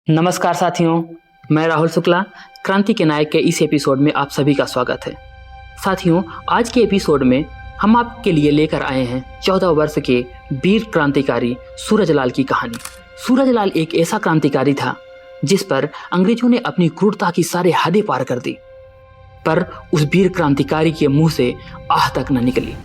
नमस्कार साथियों, मैं राहुल शुक्ला क्रांति के नायक के इस एपिसोड में आप सभी का स्वागत है। साथियों, आज के एपिसोड में हम आपके लिए लेकर आए हैं 14 वर्ष के वीर क्रांतिकारी सूरजलाल की कहानी। सूरजलाल एक ऐसा क्रांतिकारी था जिस पर अंग्रेजों ने अपनी क्रूरता की सारे हदें पार कर दी, पर उस वीर क्रांतिकारी के मुंह से आह तक न निकली।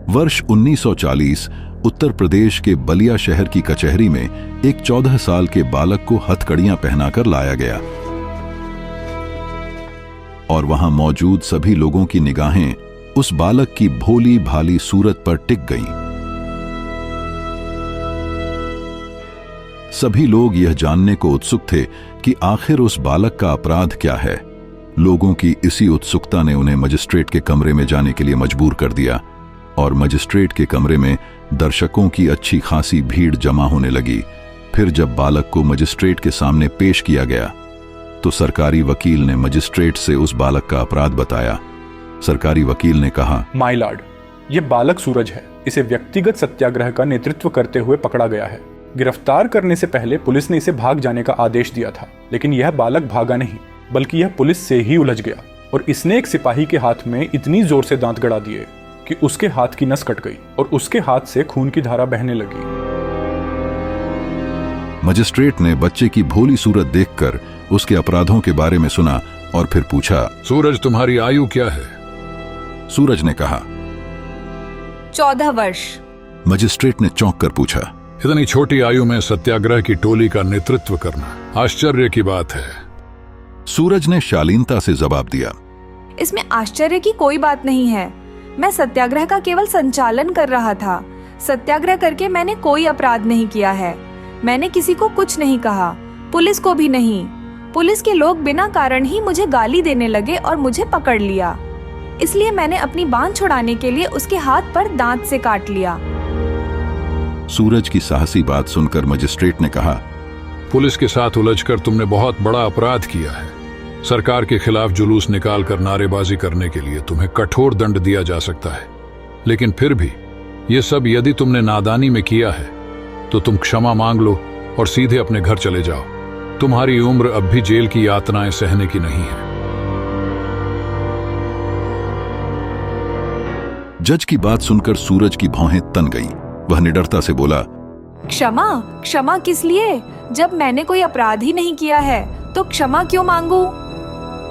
वर्ष 1940 उत्तर प्रदेश के बलिया शहर की कचहरी में एक 14 साल के बालक को हथकड़ियां पहनाकर लाया गया और वहां मौजूद सभी लोगों की निगाहें उस बालक की भोली भाली सूरत पर टिक गईं। सभी लोग यह जानने को उत्सुक थे कि आखिर उस बालक का अपराध क्या है। लोगों की इसी उत्सुकता ने उन्हें मजिस्ट्रेट के कमरे में जाने के लिए मजबूर कर दिया और मजिस्ट्रेट के कमरे में दर्शकों की अच्छी खासी भीड़ जमा होने लगी। फिर जब बालक को मजिस्ट्रेट के सामने पेश किया गया तो सरकारी वकील ने मजिस्ट्रेट से उस बालक का अपराध बताया। सरकारी वकील ने कहा, माय लॉर्ड, ये बालक सूरज है। इसे व्यक्तिगत सत्याग्रह का नेतृत्व करते हुए पकड़ा गया है। गिरफ्तार करने से पहले पुलिस ने इसे भाग जाने का आदेश दिया था, लेकिन यह बालक भागा नहीं, बल्कि यह पुलिस से ही उलझ गया और इसने एक सिपाही के हाथ में इतनी जोर से दांत गड़ा दिए कि उसके हाथ की नस कट गई और उसके हाथ से खून की धारा बहने लगी। मजिस्ट्रेट ने बच्चे की भोली सूरत देखकर उसके अपराधों के बारे में सुना और फिर पूछा, सूरज, तुम्हारी आयु क्या है? सूरज ने कहा, 14 वर्ष। मजिस्ट्रेट ने चौंक कर पूछा, इतनी छोटी आयु में सत्याग्रह की टोली का नेतृत्व करना आश्चर्य की बात है। सूरज ने शालीनता से जवाब दिया, इसमें आश्चर्य की कोई बात नहीं है। मैं सत्याग्रह का केवल संचालन कर रहा था। सत्याग्रह करके मैंने कोई अपराध नहीं किया है। मैंने किसी को कुछ नहीं कहा, पुलिस को भी नहीं। पुलिस के लोग बिना कारण ही मुझे गाली देने लगे और मुझे पकड़ लिया। इसलिए मैंने अपनी बांध छुड़ाने के लिए उसके हाथ पर दांत से काट लिया। सूरज की साहसी बात सुनकर मजिस्ट्रेट ने कहा, पुलिस के साथ उलझकर तुमने बहुत बड़ा अपराध किया है। सरकार के खिलाफ जुलूस निकालकर नारेबाजी करने के लिए तुम्हें कठोर दंड दिया जा सकता है, लेकिन फिर भी ये सब यदि तुमने नादानी में किया है तो तुम क्षमा मांग लो और सीधे अपने घर चले जाओ। तुम्हारी उम्र अब भी जेल की यातनाएं सहने की नहीं है। जज की बात सुनकर सूरज की भौहें तन गईं। वह निडरता से बोला, क्षमा? क्षमा किस लिए? जब मैंने कोई अपराध ही नहीं किया है तो क्षमा क्यों मांगू?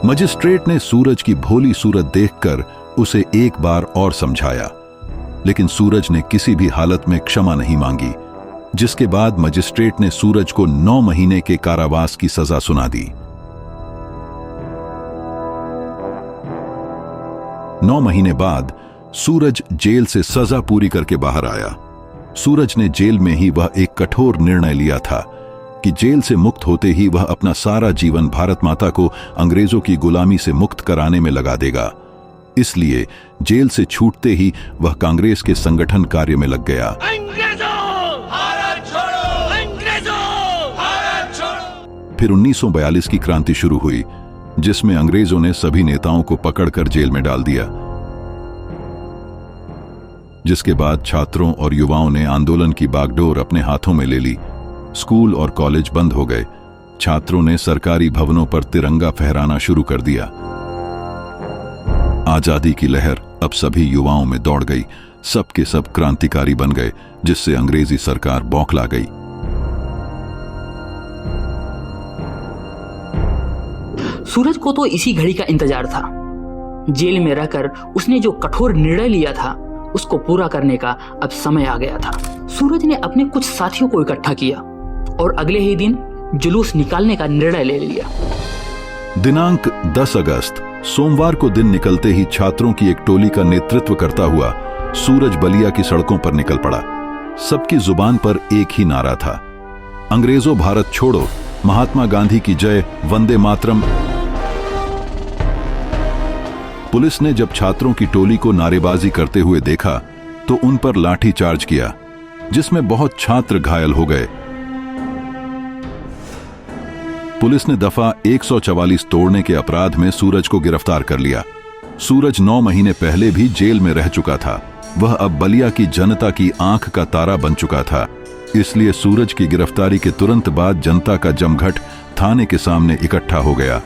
मजिस्ट्रेट ने सूरज की भोली सूरत देखकर उसे एक बार और समझाया, लेकिन सूरज ने किसी भी हालत में क्षमा नहीं मांगी, जिसके बाद मजिस्ट्रेट ने सूरज को 9 महीने के कारावास की सजा सुना दी। 9 महीने बाद सूरज जेल से सजा पूरी करके बाहर आया। सूरज ने जेल में ही वह एक कठोर निर्णय लिया था कि जेल से मुक्त होते ही वह अपना सारा जीवन भारत माता को अंग्रेजों की गुलामी से मुक्त कराने में लगा देगा। इसलिए जेल से छूटते ही वह कांग्रेस के संगठन कार्य में लग गया। भारत छोड़ो! फिर 1942 की क्रांति शुरू हुई, जिसमें अंग्रेजों ने सभी नेताओं को पकड़कर जेल में डाल दिया, जिसके बाद छात्रों और युवाओं ने आंदोलन की बागडोर अपने हाथों में ले ली। स्कूल और कॉलेज बंद हो गए। छात्रों ने सरकारी भवनों पर तिरंगा फहराना शुरू कर दिया। आजादी की लहर अब सभी युवाओं में दौड़ गई। सब के सब क्रांतिकारी बन गए, जिससे अंग्रेजी सरकार बौखला गई। सूरज को तो इसी घड़ी का इंतजार था। जेल में रहकर उसने जो कठोर निर्णय लिया था उसको पूरा करने का अब समय आ गया था। सूरज ने अपने कुछ साथियों को इकट्ठा किया और अगले ही दिन जुलूस निकालने का निर्णय ले लिया। दिनांक 10 अगस्त सोमवार को दिन निकलते ही छात्रों की एक टोली का नेतृत्व करता हुआ सूरज बलिया की सड़कों पर निकल पड़ा। सबकी जुबान पर एक ही नारा था, अंग्रेजों भारत छोड़ो, महात्मा गांधी की जय, वंदे मातरम। पुलिस ने जब छात्रों की टोली को नारेबाजी करते हुए देखा तो उन पर लाठी चार्ज किया, जिसमें बहुत छात्र घायल हो गए। पुलिस ने दफा 144 तोड़ने के अपराध में सूरज को गिरफ्तार कर लिया। सूरज 9 महीने पहले भी जेल में रह चुका था। वह अब बलिया की जनता की आंख का तारा बन चुका था। इसलिए सूरज की गिरफ्तारी के तुरंत बाद जनता का जमघट थाने के सामने इकट्ठा हो गया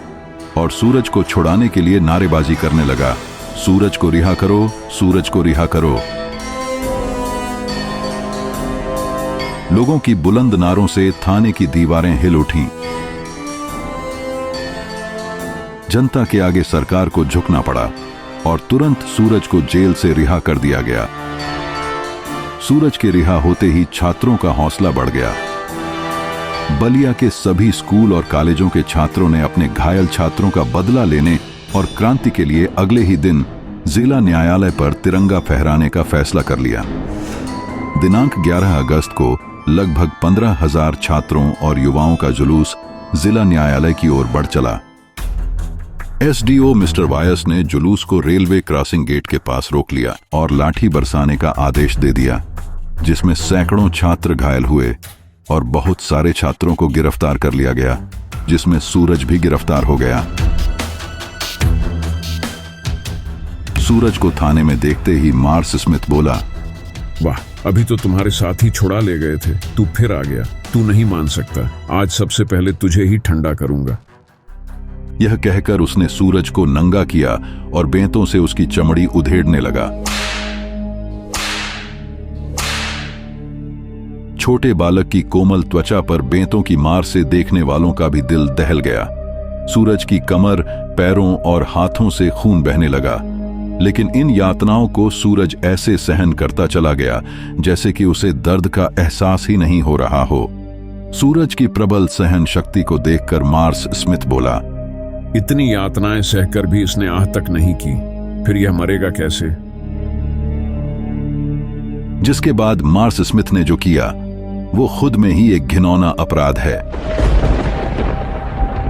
और सूरज को छुड़ाने के लिए नारेबाजी करने लगा, सूरज को रिहा करो, सूरज को रिहा करो। लोगों की बुलंद नारों से थाने की दीवारें हिल उठीं। जनता के आगे सरकार को झुकना पड़ा और तुरंत सूरज को जेल से रिहा कर दिया गया। सूरज के रिहा होते ही छात्रों का हौसला बढ़ गया। बलिया के सभी स्कूल और कॉलेजों के छात्रों ने अपने घायल छात्रों का बदला लेने और क्रांति के लिए अगले ही दिन जिला न्यायालय पर तिरंगा फहराने का फैसला कर लिया। दिनांक 11 अगस्त को लगभग 15,000 छात्रों और युवाओं का जुलूस जिला न्यायालय की ओर बढ़ चला। एसडीओ मिस्टर वायस ने जुलूस को रेलवे क्रॉसिंग गेट के पास रोक लिया और लाठी बरसाने का आदेश दे दिया, जिसमें सैकड़ों छात्र घायल हुए और बहुत सारे छात्रों को गिरफ्तार कर लिया गया, जिसमें सूरज भी गिरफ्तार हो गया। सूरज को थाने में देखते ही मार्स स्मिथ बोला, वाह, अभी तो तुम्हारे साथ ही छुड़ा ले गए थे, तू फिर आ गया। तू नहीं मान सकता, आज सबसे पहले तुझे ही ठंडा करूंगा। यह कहकर उसने सूरज को नंगा किया और बेंतों से उसकी चमड़ी उधेड़ने लगा। छोटे बालक की कोमल त्वचा पर बेंतों की मार से देखने वालों का भी दिल दहल गया। सूरज की कमर, पैरों और हाथों से खून बहने लगा, लेकिन इन यातनाओं को सूरज ऐसे सहन करता चला गया जैसे कि उसे दर्द का एहसास ही नहीं हो रहा हो। सूरज की प्रबल सहन शक्ति को देखकर मार्स स्मिथ बोला, इतनी यातनाएं सहकर भी इसने आह तक नहीं की, फिर यह मरेगा कैसे? जिसके बाद मार्स स्मिथ ने जो किया वो खुद में ही एक घिनौना अपराध है।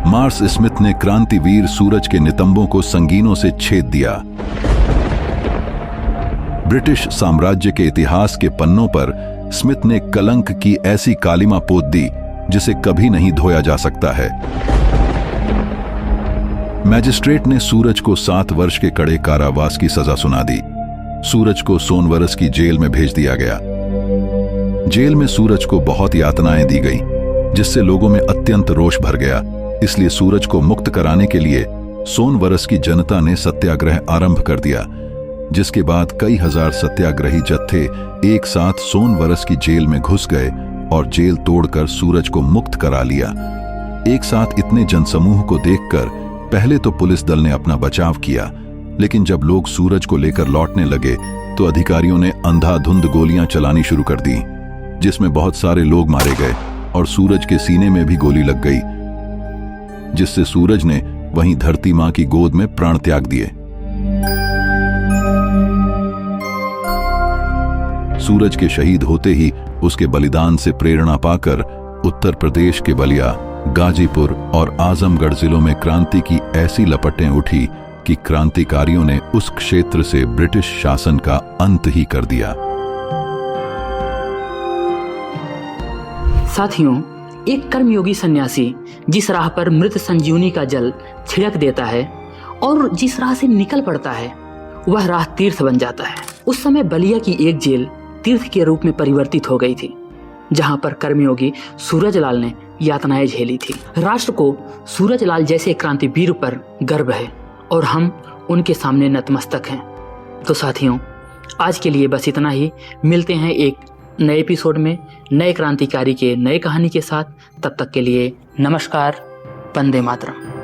मार्स स्मिथ ने क्रांतिवीर सूरज के नितंबों को संगीनों से छेद दिया। ब्रिटिश साम्राज्य के इतिहास के पन्नों पर स्मिथ ने कलंक की ऐसी कालिमा पोत दी जिसे कभी नहीं धोया जा सकता है। मैजिस्ट्रेट ने सूरज को 7 वर्ष के कड़े कारावास की सजा सुना दी। सूरज को सोनवरस की जेल में भेज दिया गया। जेल में सूरज को बहुत यातनाएं दी गईं, जिससे लोगों में अत्यंत रोष भर गया। इसलिए सूरज को मुक्त कराने के लिए सोनवरस की जनता ने सत्याग्रह आरंभ कर दिया, जिसके बाद कई हजार सत्याग्रही जत्थे एक साथ सोनवरस की जेल में घुस गए और जेल तोड़कर सूरज को मुक्त करा लिया। एक साथ इतने जनसमूह को देखकर पहले तो पुलिस दल ने अपना बचाव किया, लेकिन जब लोग सूरज को लेकर लौटने लगे तो अधिकारियों ने अंधाधुंध गोलियां चलानी शुरू कर दी, जिसमें बहुत सारे लोग मारे गए और सूरज के सीने में भी गोली लग गई, जिससे सूरज ने वहीं धरती मां की गोद में प्राण त्याग दिए। सूरज के शहीद होते ही उसके बलिदान से प्रेरणा पाकर उत्तर प्रदेश के बलिया, गाजीपुर और आजमगढ़ जिलों में क्रांति की ऐसी लपटें उठी कि क्रांतिकारियों ने उस क्षेत्र से ब्रिटिश शासन का अंत ही कर दिया। साथियों, एक कर्मयोगी सन्यासी जिस राह पर मृत संजीवनी का जल छिड़क देता है और जिस राह से निकल पड़ता है, वह राह तीर्थ बन जाता है। उस समय बलिया की एक जेल तीर्थ के रूप में परिवर्तित हो गई थी, जहां पर कर्मयोगी सूरजलाल ने यातनाएं झेली थी। राष्ट्र को सूरजलाल जैसे क्रांतिवीर पर गर्व है और हम उनके सामने नतमस्तक हैं। तो साथियों, आज के लिए बस इतना ही। मिलते हैं एक नए एपिसोड में नए क्रांतिकारी के नए कहानी के साथ। तब तक के लिए नमस्कार। वंदे मातरम।